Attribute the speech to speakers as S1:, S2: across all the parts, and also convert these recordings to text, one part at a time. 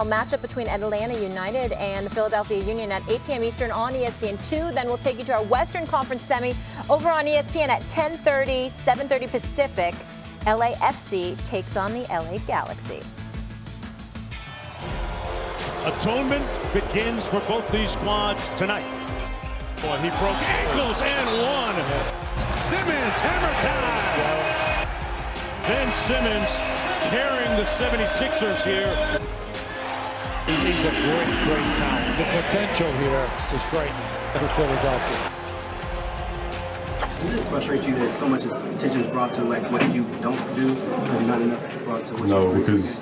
S1: A matchup between Atlanta United and the Philadelphia Union at 8 p.m. Eastern on ESPN2. Then we'll take you to our Western Conference semi over on ESPN at 10:30, 7:30 Pacific. LAFC takes on the LA Galaxy.
S2: Atonement begins for both these squads tonight. Boy, he broke ankles and won. Simmons, hammer time. Ben Simmons carrying the 76ers here.
S3: He's a great talent. The potential here is frightening for Philadelphia.
S4: Does it frustrate you that so much attention is brought to like what you don't do, and not enough brought to what you do?
S5: No, because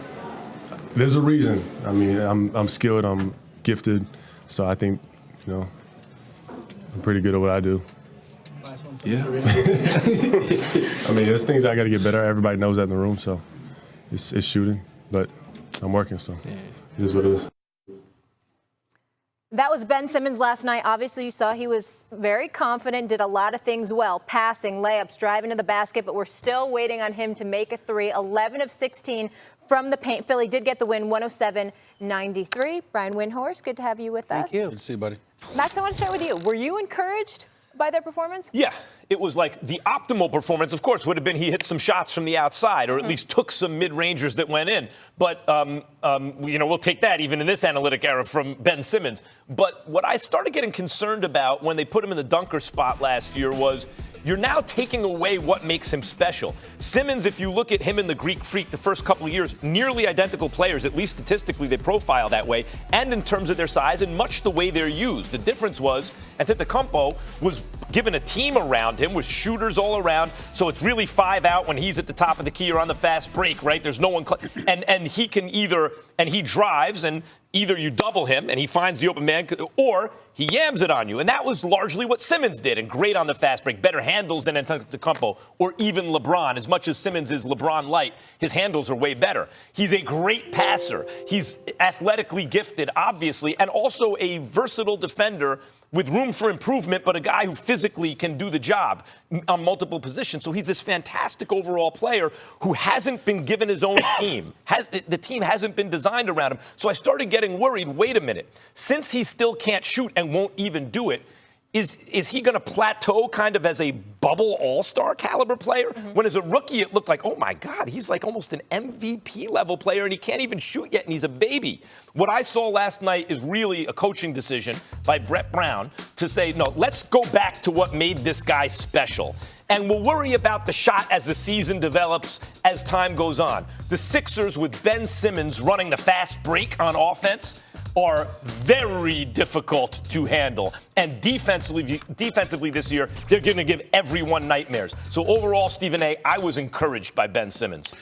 S5: there's a reason. I mean, I'm skilled, I'm gifted, so I think, I'm pretty good at what I do. Yeah. I mean, there's things I got to get better at. Everybody knows that in the room, so it's shooting, but I'm working, so it is what it is.
S1: That was Ben Simmons last night. Obviously, you saw he was very confident, did a lot of things well, passing, layups, driving to the basket, but we're still waiting on him to make a three. 11 of 16 from the paint. Philly did get the win, 107-93. Brian Windhorst, good to have you with us.
S6: Thank you. Good to see you, buddy.
S1: Max, I want to start with you. Were you encouraged by their performance?
S7: Yeah, it was like the optimal performance, of course, would have been he hit some shots from the outside or at least took some mid-rangers that went in. But, we'll take that even in this analytic era from Ben Simmons. But what I started getting concerned about when they put him in the dunker spot last year was you're now taking away what makes him special. Simmons, if you look at him and the Greek Freak the first couple of years, nearly identical players, at least statistically they profile that way, and in terms of their size and much the way they're used. The difference was Antetokounmpo was given a team around him with shooters all around, so it's really 5 out when he's at the top of the key or on the fast break, right? There's no one, and he can he drives, and either you double him and he finds the open man, or he yams it on you. And that was largely what Simmons did, and great on the fast break, better handles than Antetokounmpo or even LeBron. As much as Simmons is LeBron light, his handles are way better. He's a great passer. He's athletically gifted, obviously, and also a versatile defender with room for improvement, but a guy who physically can do the job on multiple positions. So he's this fantastic overall player who hasn't been given his own team. The team hasn't been designed around him. So I started getting worried, wait a minute, since he still can't shoot and won't even do it, is he going to plateau kind of as a bubble all-star caliber player? When as a rookie, it looked like, oh, my God, he's like almost an MVP level player, and he can't even shoot yet, and he's a baby. What I saw last night is really a coaching decision by Brett Brown to say, no, let's go back to what made this guy special. And we'll worry about the shot as the season develops, as time goes on. The Sixers with Ben Simmons running the fast break on offense are very difficult to handle. And defensively this year, they're going to give everyone nightmares. So overall, Stephen A., I was encouraged by Ben Simmons.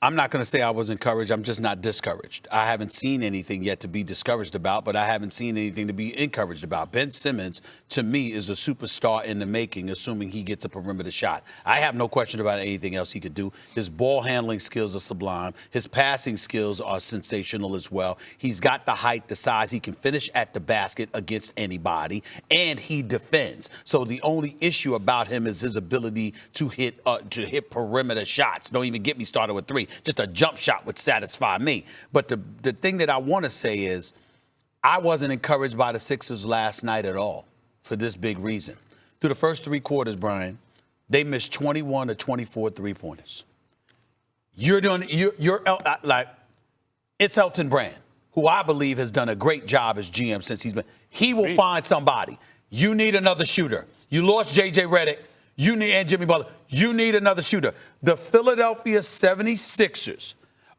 S6: I'm not going to say I was encouraged. I'm just not discouraged. I haven't seen anything yet to be discouraged about, but I haven't seen anything to be encouraged about. Ben Simmons, to me, is a superstar in the making, assuming he gets a perimeter shot. I have no question about anything else he could do. His ball handling skills are sublime. His passing skills are sensational as well. He's got the height, the size. He can finish at the basket against anybody, and he defends. So the only issue about him is his ability to hit perimeter shots. Don't even get me started with three. Just a jump shot would satisfy me. But the thing that I want to say is I wasn't encouraged by the Sixers last night at all for this big reason. Through the first 3 quarters, Brian, they missed 21 to 24 three-pointers. It's Elton Brand, who I believe has done a great job as GM since he's been. He will find somebody. You need another shooter. You lost J.J. Redick. And Jimmy Butler. You need another shooter. The Philadelphia 76ers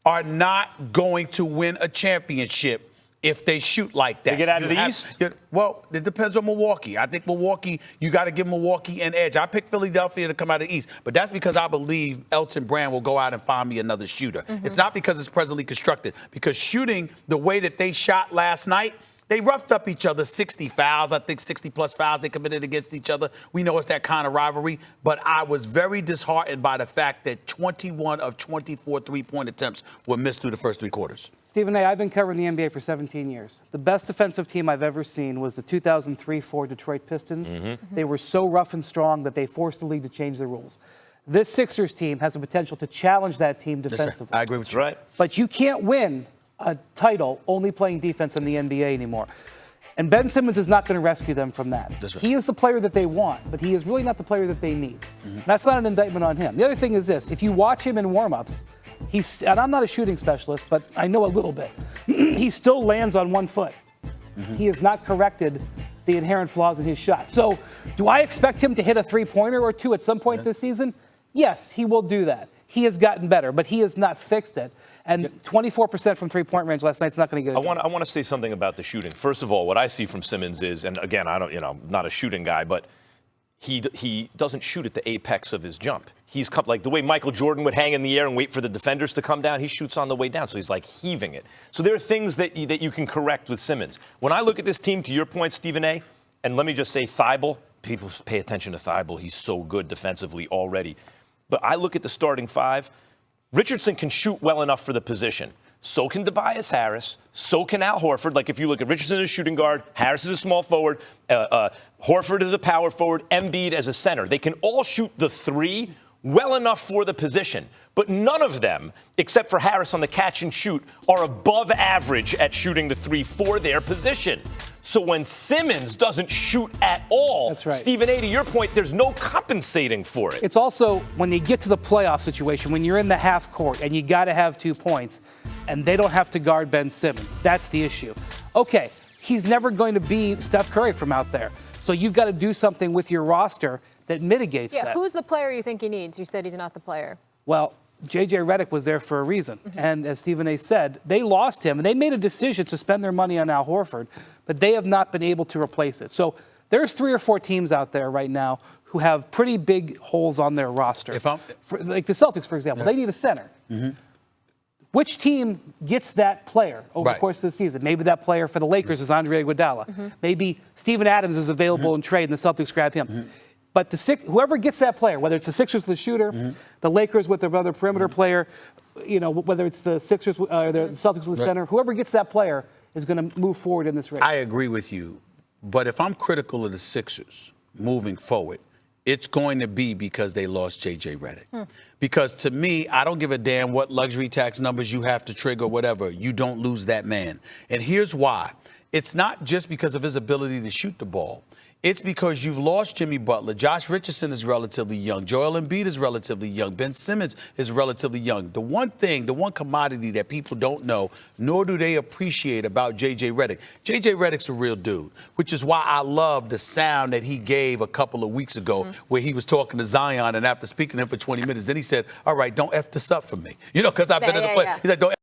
S6: are not going to win a championship if they shoot like that.
S7: They get out of the East?
S6: Well, it depends on Milwaukee. I think Milwaukee, you got to give Milwaukee an edge. I picked Philadelphia to come out of the East, but that's because I believe Elton Brand will go out and find me another shooter. It's not because it's presently constructed, because shooting the way that they shot last night, they roughed up each other, 60 fouls. I think 60-plus fouls they committed against each other. We know it's that kind of rivalry. But I was very disheartened by the fact that 21 of 24 three-point attempts were missed through the first 3 quarters.
S8: Stephen A., I've been covering the NBA for 17 years. The best defensive team I've ever seen was the 2003-4 Detroit Pistons. They were so rough and strong that they forced the league to change the rules. This Sixers team has the potential to challenge that team defensively.
S6: I agree with you.
S7: Right.
S8: But you can't win a title only playing defense in the NBA anymore. And Ben Simmons is not going to rescue them from that.
S6: That's right.
S8: He is the player that they want, but he is really not the player that they need. That's not an indictment on him. The other thing is this. If you watch him in warm-ups, and I'm not a shooting specialist, but I know a little bit, he still lands on one foot. He has not corrected the inherent flaws in his shot. So do I expect him to hit a three-pointer or two at some point this season? Yes, he will do that. He has gotten better, but he has not fixed it. And 24% from three-point range last night's not going to get it done.
S7: I want to say something about the shooting. First of all, what I see from Simmons is, and again, I'm not a shooting guy, but he doesn't shoot at the apex of his jump. He's like the way Michael Jordan would hang in the air and wait for the defenders to come down. He shoots on the way down, so he's like heaving it. So there are things that you can correct with Simmons. When I look at this team, to your point, Stephen A., and let me just say Thibault, people pay attention to Thibault. He's so good defensively already. But I look at the starting five. Richardson can shoot well enough for the position. So can Tobias Harris. So can Al Horford. Like if you look at Richardson as a shooting guard, Harris is a small forward, Horford is a power forward, Embiid as a center. They can all shoot the three well enough for the position. But none of them, except for Harris on the catch and shoot, are above average at shooting the three for their position. So when Simmons doesn't shoot at all,
S8: that's right.
S7: Stephen A., to your point, there's no compensating for it.
S8: It's also when you get to the playoff situation, when you're in the half court and you got to have 2 points, and they don't have to guard Ben Simmons. That's the issue. Okay, he's never going to be Steph Curry from out there. So you've got to do something with your roster that mitigates that.
S1: Who's the player you think he needs? You said he's not the player.
S8: Well, J.J. Redick was there for a reason. And as Stephen A. said, they lost him, and they made a decision to spend their money on Al Horford, but they have not been able to replace it. So there's 3 or 4 teams out there right now who have pretty big holes on their roster. Like the Celtics, for example, they need a center. Which team gets that player over the course of the season? Maybe that player for the Lakers is Andre Iguodala. Maybe Steven Adams is available in trade, and the Celtics grab him. But whoever gets that player, whether it's the Sixers with the shooter, the Lakers with their other perimeter player, whether it's the Sixers or the Celtics with the center, whoever gets that player is going to move forward in this race.
S6: I agree with you. But if I'm critical of the Sixers moving forward, it's going to be because they lost J.J. Redick. Because to me, I don't give a damn what luxury tax numbers you have to trigger, whatever. You don't lose that man. And here's why. It's not just because of his ability to shoot the ball. It's because you've lost Jimmy Butler. Josh Richardson is relatively young. Joel Embiid is relatively young. Ben Simmons is relatively young. The one commodity that people don't know, nor do they appreciate about J.J. Redick. J.J. Redick's a real dude, which is why I love the sound that he gave a couple of weeks ago where he was talking to Zion, and after speaking to him for 20 minutes, then he said, all right, don't F this up for me. Because I've been in the play. He said, don't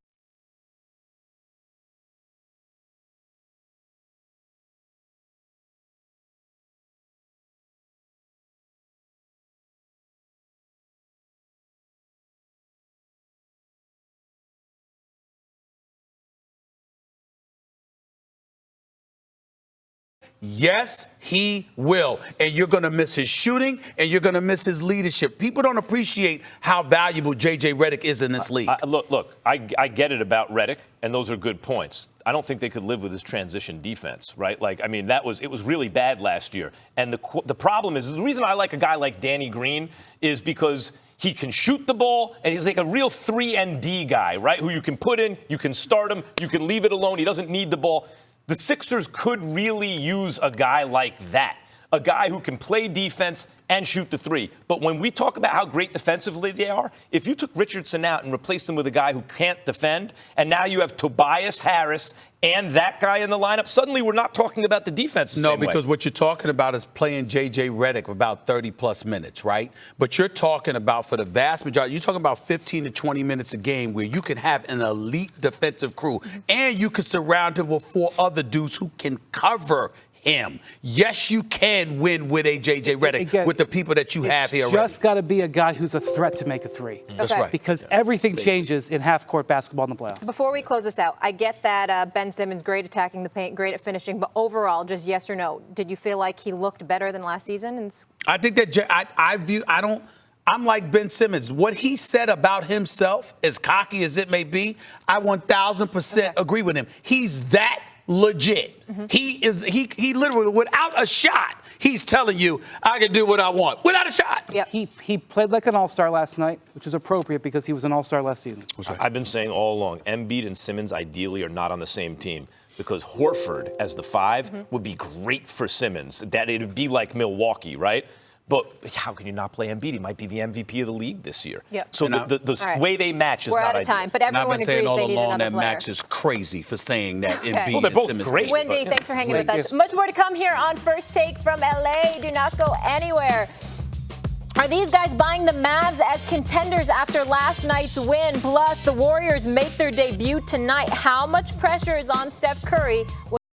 S6: Yes, he will. And you're going to miss his shooting, and you're going to miss his leadership. People don't appreciate how valuable J.J. Redick is in this league.
S7: Look, I get it about Redick, and those are good points. I don't think they could live with his transition defense, right? Like, I mean, it was really bad last year. And the problem is, the reason I like a guy like Danny Green is because he can shoot the ball, and he's like a real 3-and-D guy, right? Who you can put in, you can start him, you can leave it alone. He doesn't need the ball. The Sixers could really use a guy like that, a guy who can play defense and shoot the three. But when we talk about how great defensively they are, if you took Richardson out and replaced him with a guy who can't defend, and now you have Tobias Harris and that guy in the lineup, suddenly we're not talking about the defense the same way.
S6: Because what you're talking about is playing J.J. Redick about 30-plus minutes, right? But you're talking about, for the vast majority, you're talking about 15 to 20 minutes a game where you can have an elite defensive crew, and you can surround him with 4 other dudes who can cover him. Yes, you can win with a J.J. Redick, with the people that you have here.
S8: It's just got to be a guy who's a threat to make a three.
S6: That's right.
S8: Because everything changes in half-court basketball in the playoffs.
S1: Before we close this out, I get that Ben Simmons, great attacking the paint, great at finishing, but overall, just yes or no, did you feel like he looked better than last season?
S6: I think that I'm like Ben Simmons. What he said about himself, as cocky as it may be, I 1,000% agree with him. He's that legit. He literally, without a shot, he's telling you, I can do what I want without a shot.
S1: Yep.
S8: He played like an all-star last night, which is appropriate because he was an all-star last season.
S7: I've been saying all along, Embiid and Simmons ideally are not on the same team because Horford as the 5 would be great for Simmons. That it would be like Milwaukee, right? But how can you not play Embiid? He might be the MVP of the league this year.
S1: Yep.
S7: So the way they match is
S1: We're
S7: not
S1: out of
S7: ideal.
S1: time, but
S6: And I've
S1: everyone
S6: been
S1: agrees
S6: saying all
S1: they need
S6: along
S1: another
S6: that
S1: player.
S6: Max is crazy for saying that Embiid
S7: Well, they're both
S6: and Simmons.
S7: great.
S1: Wendy, thanks for hanging with
S8: Thank
S1: us.
S8: you.
S1: Much more to come here on First Take from LA. Do not go anywhere. Are these guys buying the Mavs as contenders after last night's win? Plus, the Warriors make their debut tonight. How much pressure is on Steph Curry?